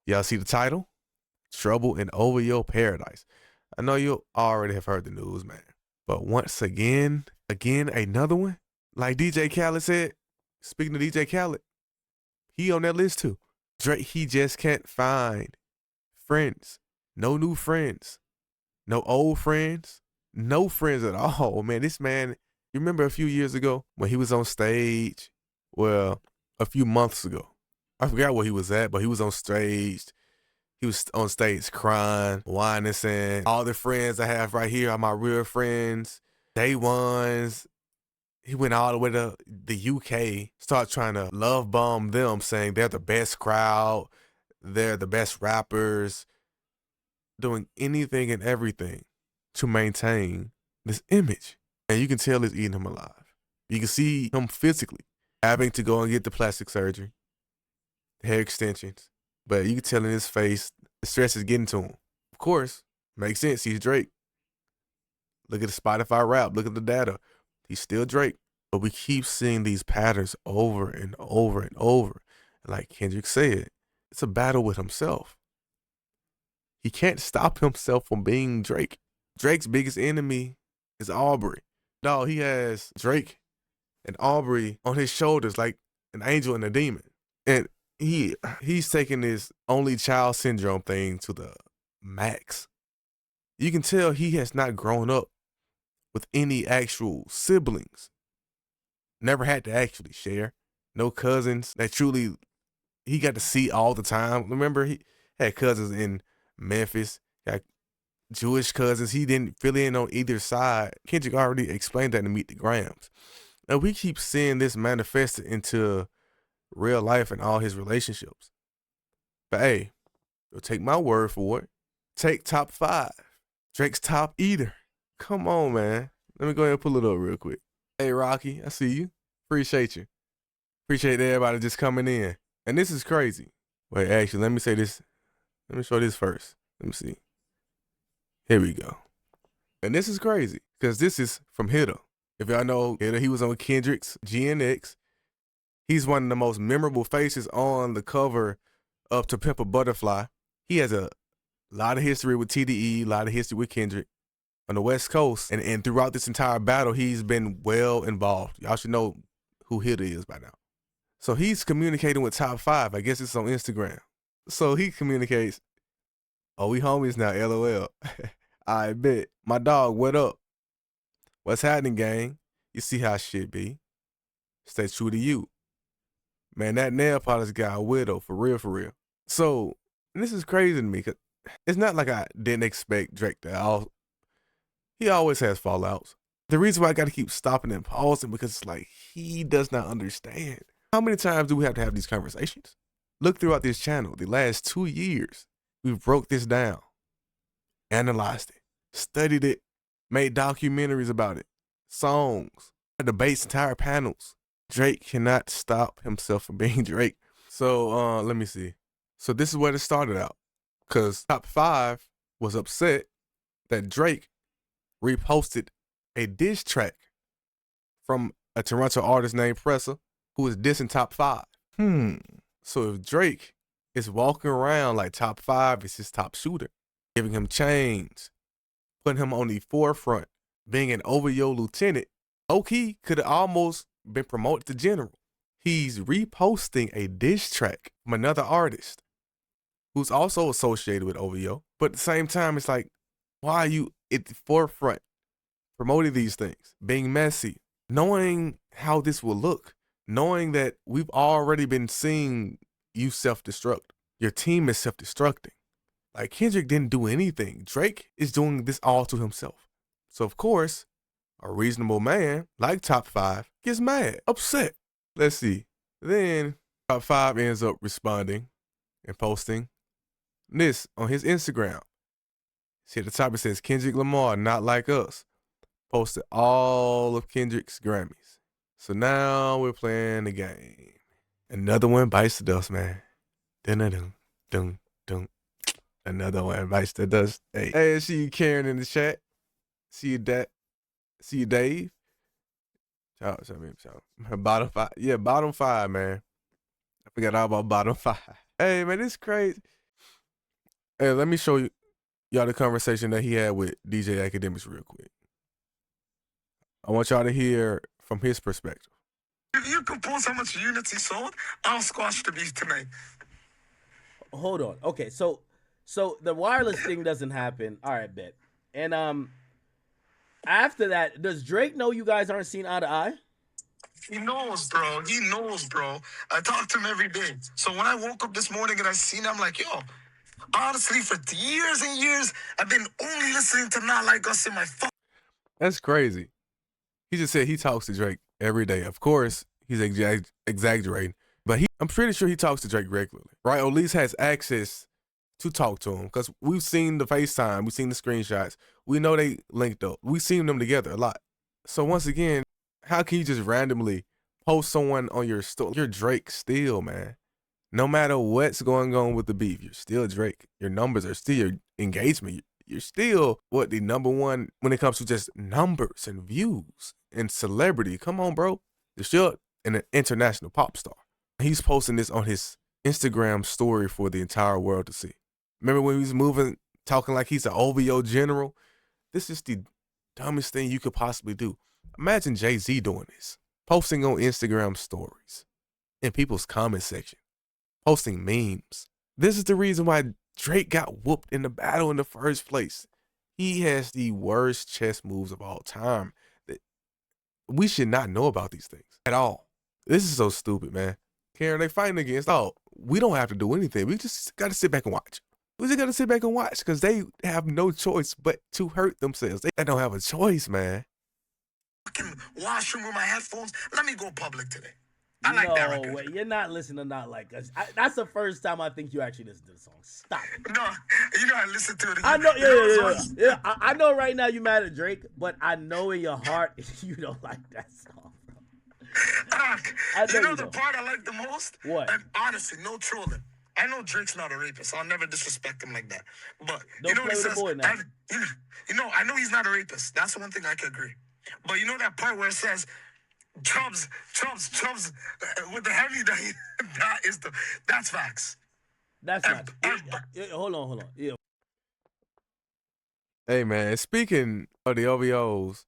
Y'all see the title? Trouble in OVO Paradise. I know you already have heard the news, man. But once again, another one? Like DJ Khaled said, speaking of DJ Khaled, he on that list too. Drake, he just can't find friends. No new friends. No old friends. No friends at all, man. This man, you remember a few years ago when he was on stage? Well, a few months ago. I forgot where he was at, but he was on stage. He was on stage crying, whining, saying, all the friends I have right here are my real friends. Day ones. He went all the way to the UK, started trying to love bomb them, saying they're the best crowd, they're the best rappers, doing anything and everything to maintain this image. And you can tell it's eating him alive. You can see him physically having to go and get the plastic surgery, hair extensions. But you can tell in his face, the stress is getting to him. Of course, makes sense. He's Drake. Look at the Spotify rap. Look at the data. He's still Drake. But we keep seeing these patterns over and over and over. And like Kendrick said, it's a battle with himself. He can't stop himself from being Drake. Drake's biggest enemy is Aubrey. No, he has Drake and Aubrey on his shoulders like an angel and a demon. And he's taking this only child syndrome thing to the max. You can tell he has not grown up with any actual siblings. Never had to actually share. No cousins that truly he got to see all the time. Remember, he had cousins in Memphis, got Jewish cousins. He didn't fill in on either side. Kendrick already explained that in Meet the Grams. And we keep seeing this manifested into real life and all his relationships. But hey, you'll take my word for it. Take top 5. Drake's top eater. Come on, man. Let me go ahead and pull it up real quick. Hey, Rocky, I see you. Appreciate you. Appreciate everybody just coming in. And this is crazy. Wait, actually, let me say this. Let me show this first. Let me see. Here we go. And this is crazy because this is from Hitter. If y'all know Hitter, he was on Kendrick's GNX. He's one of the most memorable faces on the cover of To Pimp a Butterfly. He has a lot of history with TDE, a lot of history with Kendrick on the West Coast. And throughout this entire battle, he's been well involved. Y'all should know who Hitter is by now. So he's communicating with top 5. I guess it's on Instagram. So he communicates, oh, we homies now, LOL. I bet. My dog, what up? What's happening, gang? You see how shit be. Stay true to you. Man, that nail polish guy a widow, for real, for real. So, and this is crazy to me, because it's not like I didn't expect Drake to he always has fallouts. The reason why I got to keep stopping and pausing, because it's like, he does not understand. How many times do we have to have these conversations? Look throughout this channel, the last 2 years, we've broke this down, analyzed it, studied it, made documentaries about it, songs, debates, entire panels. Drake cannot stop himself from being Drake. So let me see. So this is where it started out. Because top 5 was upset that Drake reposted a diss track from a Toronto artist named Pressa, who is dissing top 5. So if Drake is walking around like top 5 is his top shooter, giving him chains, putting him on the forefront, being an OVO lieutenant, low-key could have almost been promoted to general. He's reposting a diss track from another artist who's also associated with OVO. But at the same time, it's like, why are you at the forefront promoting these things, being messy, knowing how this will look, knowing that we've already been seeing you self-destruct. Your team is self-destructing. Like, Kendrick didn't do anything. Drake is doing this all to himself. So, of course, a reasonable man, like top 5, gets mad, upset. Let's see. Then top 5 ends up responding and posting this on his Instagram. See at the top it says, Kendrick Lamar, not like us. Posted all of Kendrick's Grammys. So now we're playing the game. Another one bites the dust, man. Dun-dun-dun, another one bites the dust. Hey, I see you Karen in the chat. See you, See you, Dave. Shout. Bottom 5. Yeah, bottom 5, man. I forgot all about bottom 5. Hey, man, it's crazy. Hey, let me show y'all the conversation that he had with DJ Academics real quick. I want y'all to hear from his perspective. If you compose how much units he sold, I'll squash the beef tonight. Hold on. Okay, so the wireless thing doesn't happen. All right, bet. And after that, does Drake know you guys aren't seen eye to eye? He knows, bro. He knows, bro. I talk to him every day. So when I woke up this morning and I seen him, I'm like, yo, honestly, for years and years, I've been only listening to Not Like Us in my phone. That's crazy. He just said he talks to Drake every day. Of course, he's exaggerating, but I'm pretty sure he talks to Drake regularly, right? Or at least has access to talk to him, because we've seen the FaceTime, we've seen the screenshots. We know they linked up. We've seen them together a lot. So once again, how can you just randomly post someone on your story? You're Drake still, man. No matter what's going on with the beef, you're still Drake. Your numbers are still your engagement. You're still the number one when it comes to just numbers and views and celebrity. Come on, bro. You're still an international pop star. He's posting this on his Instagram story for the entire world to see. Remember when he was moving, talking like he's an OVO general? This is the dumbest thing you could possibly do. Imagine Jay-Z doing this, posting on Instagram stories in people's comment section, posting memes. This is the reason why Drake got whooped in the battle in the first place. He has the worst chess moves of all time. We should not know about these things at all. This is so stupid, man. Karen, they fighting against, we don't have to do anything. We just got to sit back and watch. We just got to sit back and watch, because they have no choice but to hurt themselves. They don't have a choice, man. Fucking washroom with my headphones. Let me go public today. I like that record. No, wait, you're not listening to Not Like Us. That's the first time I think you actually listen to the song. Stop it. No, you know I listen to it. I know, yeah. I know right now you mad at Drake, but I know in your heart you don't like that song, bro. You know the part I like the most? What? And honestly, no trolling. I know Drake's not a rapist. I'll never disrespect him like that. But don't you know play what with the boy now. I know he's not a rapist. That's the one thing I can agree. But you know that part where it says Chubbs with the heavy that's facts. That's facts. Hold on. Yeah. Hey man, speaking of the OVOs,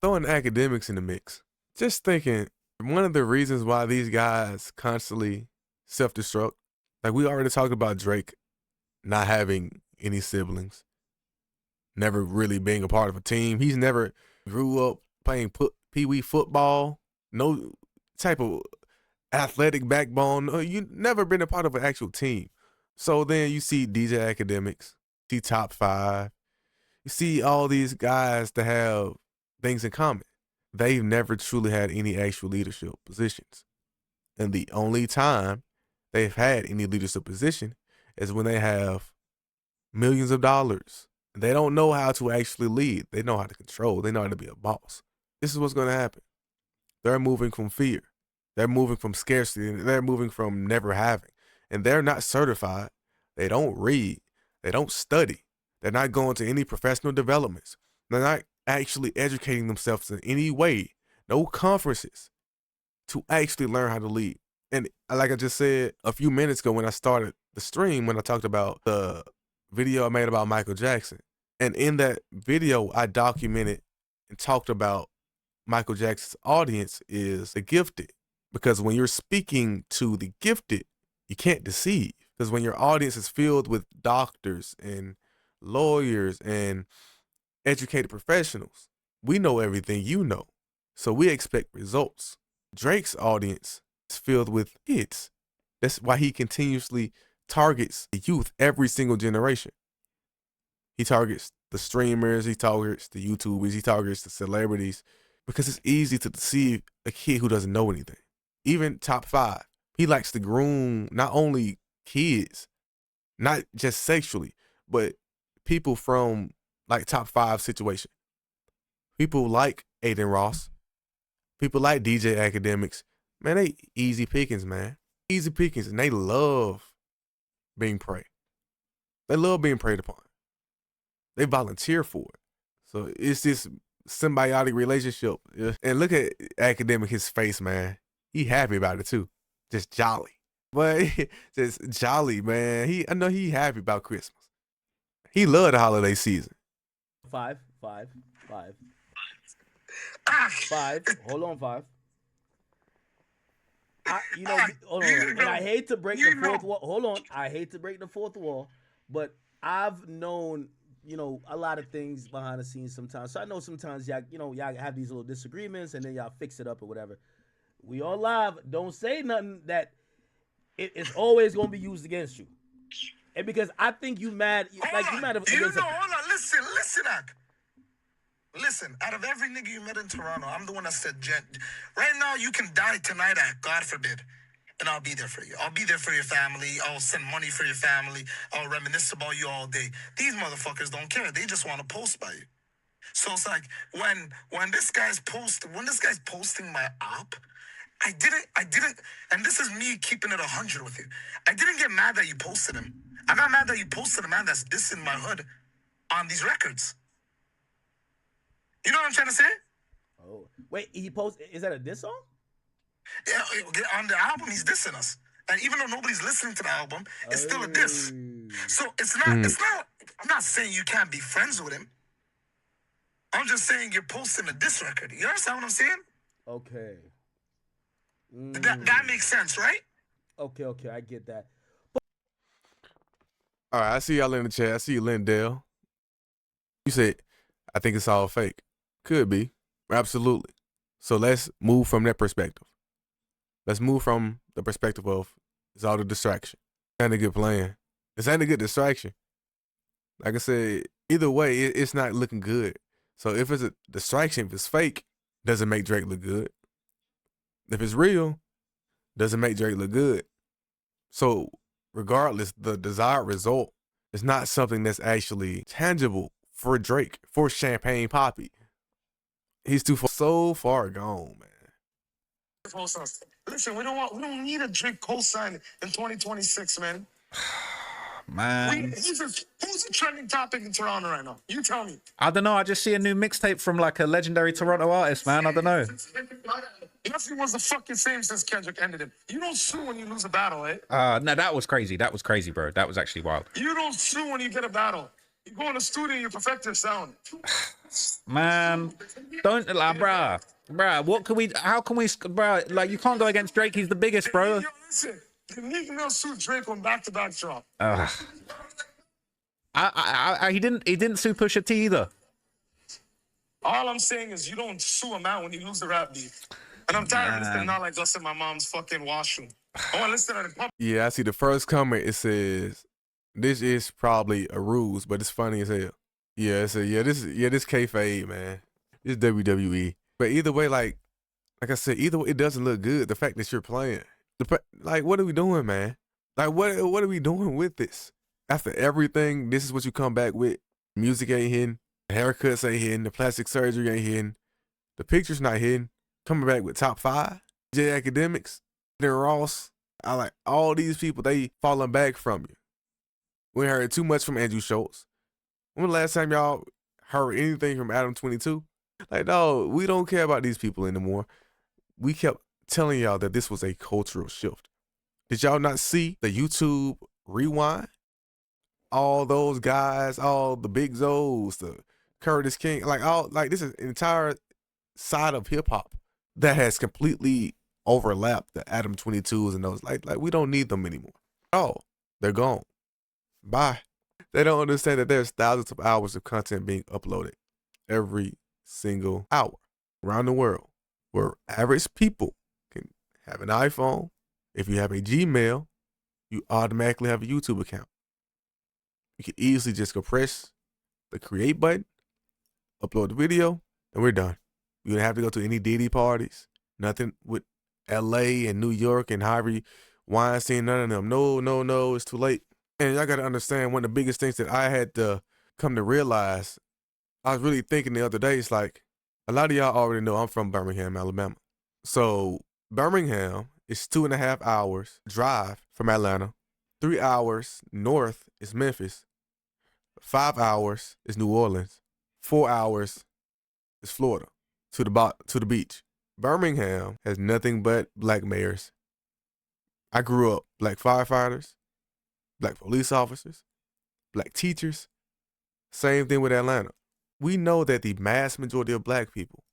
throwing academics in the mix. Just thinking, one of the reasons why these guys constantly self-destruct, like we already talked about Drake not having any siblings, never really being a part of a team. He's never grew up playing pee-wee football, no type of athletic backbone. You never been a part of an actual team. So then you see DJ Academics, see Top 5. You see all these guys that have things in common. They've never truly had any actual leadership positions. And the only time they've had any leadership position is when they have millions of dollars. They don't know how to actually lead. They know how to control. They know how to be a boss. This is what's going to happen. They're moving from fear. They're moving from scarcity. They're moving from never having. And they're not certified. They don't read. They don't study. They're not going to any professional developments. They're not actually educating themselves in any way. No conferences to actually learn how to lead. And like I just said a few minutes ago when I started the stream, when I talked about the video I made about Michael Jackson. And in that video, I documented and talked about Michael Jackson's audience is the gifted. Because when you're speaking to the gifted, you can't deceive. Because when your audience is filled with doctors and lawyers and educated professionals, we know everything you know. So we expect results. Drake's audience is filled with kids. That's why he continuously targets the youth every single generation. He targets the streamers, he targets the YouTubers, he targets the celebrities, because it's easy to deceive a kid who doesn't know anything. Even Top 5, he likes to groom not only kids, not just sexually, but people from like Top 5 situation. People like Aiden Ross, people like DJ Academics. Man, they easy pickings, man. Easy pickings, and they love being preyed. They love being preyed upon. They volunteer for it. So it's this symbiotic relationship. And look at Academic, his face, man. He happy about it too. Just jolly. But just jolly, man. I know he happy about Christmas. He loved the holiday season. Five. Ah, Hold on, five. You know, ah, hold you on. And know, I hate to break you the fourth know. wall. Hold on. I hate to break the fourth wall, but I've known, you know, a lot of things behind the scenes sometimes. So I know sometimes y'all have these little disagreements and then y'all fix it up or whatever. We all live. Don't say nothing that it's always gonna be used against you. And because I think you mad, like you Hold mad on. You against know, hold on. Listen, Ak. Listen, out of every nigga you met in Toronto, I'm the one that said, right now you can die tonight, God forbid, and I'll be there for you. I'll be there for your family. I'll send money for your family. I'll reminisce about you all day. These motherfuckers don't care. They just want to post by you. So it's like when this guy's posting my op, I didn't, and this is me keeping it 100 with you. I didn't get mad that you posted him. I got mad that you posted a man that's dissing my hood on these records. You know what I'm trying to say? Oh, wait, he posted. Is that a diss song? Yeah, on the album, he's dissing us. And even though nobody's listening to the album, it's still a diss. So it's not, I'm not saying you can't be friends with him. I'm just saying you're posting a diss record. You understand what I'm saying? Okay. That makes sense, right? Okay, I get that. All right, I see y'all in the chat. I see you, Lindell. You said, I think it's all fake. Could be. Absolutely. So let's move from that perspective. Let's move from the perspective of it's all the distraction. Ain't a good plan. This ain't a good distraction. Like I said, either way, it's not looking good. So if it's a distraction, if it's fake, doesn't make Drake look good. If it's real, doesn't make Drake look good. So regardless, the desired result is not something that's actually tangible for Drake, for Champagne Poppy. He's so far gone, man. Listen, we don't need a Drake cosign in 2026, man. Man, Who's a trending topic in Toronto right now? You tell me. I don't know. I just see a new mixtape from like a legendary Toronto artist, man. I don't know. Nothing was the fucking same since Kendrick ended it. You don't sue when you lose a battle, eh? No, that was crazy. That was crazy, bro. That was actually wild. You don't sue when you get a battle. You go in the studio, you perfect your sound. Man, don't like, bruh. What can we? How can we, bruh? Like, you can't go against Drake. He's the biggest, bro. Yo, listen, the Meek Mill sued Drake on back-to-back drop. He didn't sue Pusha T either. All I'm saying is you don't sue him out when you lose the rap beef. And I'm tired of listening, not like us in my mom's fucking washroom. I want to listen to the pump. Yeah, I see the first comment. It says, this is probably a ruse, but it's funny as hell. Yeah, this kayfabe, man. This WWE. But either way, like I said, either way, it doesn't look good. The fact that you're playing, like, what are we doing, man? Like, what are we doing with this? After everything, this is what you come back with. Music ain't hidden, the haircuts ain't hidden, the plastic surgery ain't hidden, the picture's not hidden. Coming back with top 5, J Academics, then Ross. I like all these people. They falling back from you. We heard too much from Andrew Schultz. When the last time y'all heard anything from Adam 22? Like, no, we don't care about these people anymore. We kept telling y'all that this was a cultural shift. Did y'all not see the YouTube rewind? All those guys, all the Big Zoes, the Curtis King, this is an entire side of hip hop that has completely overlapped the Adam 22s and those. Like we don't need them anymore. Oh, they're gone. Bye. They don't understand that there's thousands of hours of content being uploaded every single hour around the world, where average people can have an iPhone. If you have a Gmail, you automatically have a YouTube account. You can easily just go press the create button, upload the video, and we're done. You don't have to go to any Diddy parties, nothing with LA and New York and Harvey Weinstein, none of them. No, it's too late. And y'all got to understand, one of the biggest things that I had to come to realize, I was really thinking the other day, it's like, a lot of y'all already know I'm from Birmingham, Alabama. So Birmingham is 2.5 hours drive from Atlanta. 3 hours north is Memphis. 5 hours is New Orleans. 4 hours is Florida to the beach. Birmingham has nothing but black mayors. I grew up black firefighters, black police officers, black teachers, Same thing with Atlanta. We know that the mass majority of black people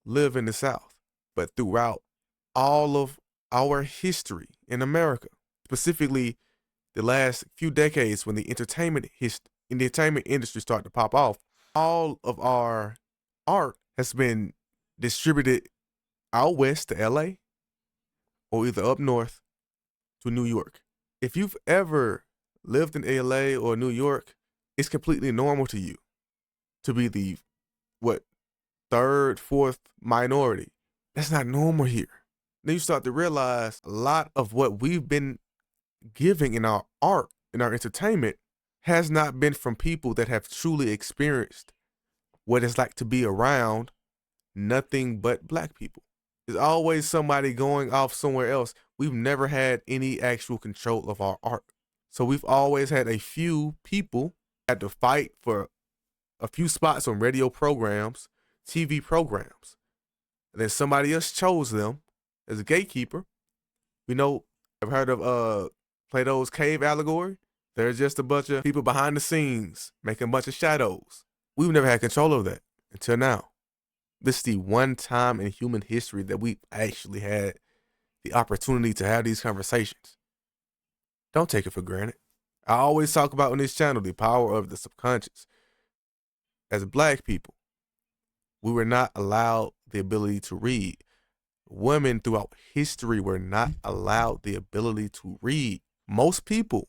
live in the South, but throughout all of our history in America, specifically the last few decades when the entertainment industry started to pop off, all of our art has been distributed out west to LA or either up north to New York. If you've ever lived in LA or New York, it's completely normal to you to be the third, fourth minority. That's not normal here. Then you start to realize a lot of what we've been giving in our art, in our entertainment, has not been from people that have truly experienced what it's like to be around nothing but black people. There's always somebody going off somewhere else. We've never had any actual control of our art. So we've always had a few people had to fight for a few spots on radio programs, TV programs. And then somebody else chose them as a gatekeeper. We know, I've heard of Plato's cave allegory. There's just a bunch of people behind the scenes making a bunch of shadows. We've never had control of that until now. This is the one time in human history that we've actually had the opportunity to have these conversations. Don't take it for granted. I always talk about on this channel the power of the subconscious. As black people, we were not allowed the ability to read. Women throughout history were not allowed the ability to read. Most people,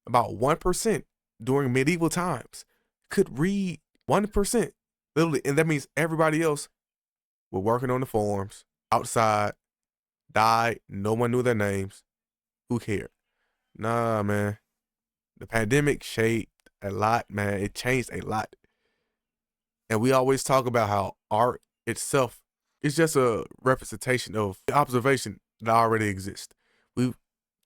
about 1% during medieval times, could read 1%. Literally, and that means everybody else were working on the farms, outside, died, no one knew their names. Who cared? Nah, man. The pandemic shaped a lot, man. It changed a lot. And we always talk about how art itself is just a representation of the observation that already exists. We've,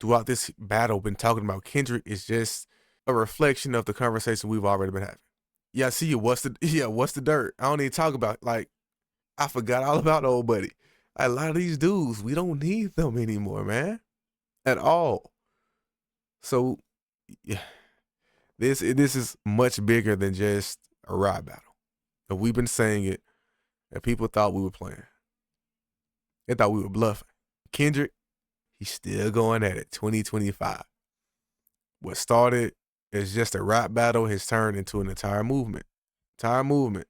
throughout this battle, been talking about Kendrick is just a reflection of the conversation we've already been having. Yeah, I see you. What's the dirt? I don't even talk about, like, I forgot all about old buddy. A lot of these dudes, we don't need them anymore, man. At all. So, yeah, this is much bigger than just a rap battle. And we've been saying it, and people thought we were playing. They thought we were bluffing. Kendrick, he's still going at it, 2025. What started as just a rap battle has turned into an entire movement. Entire movement.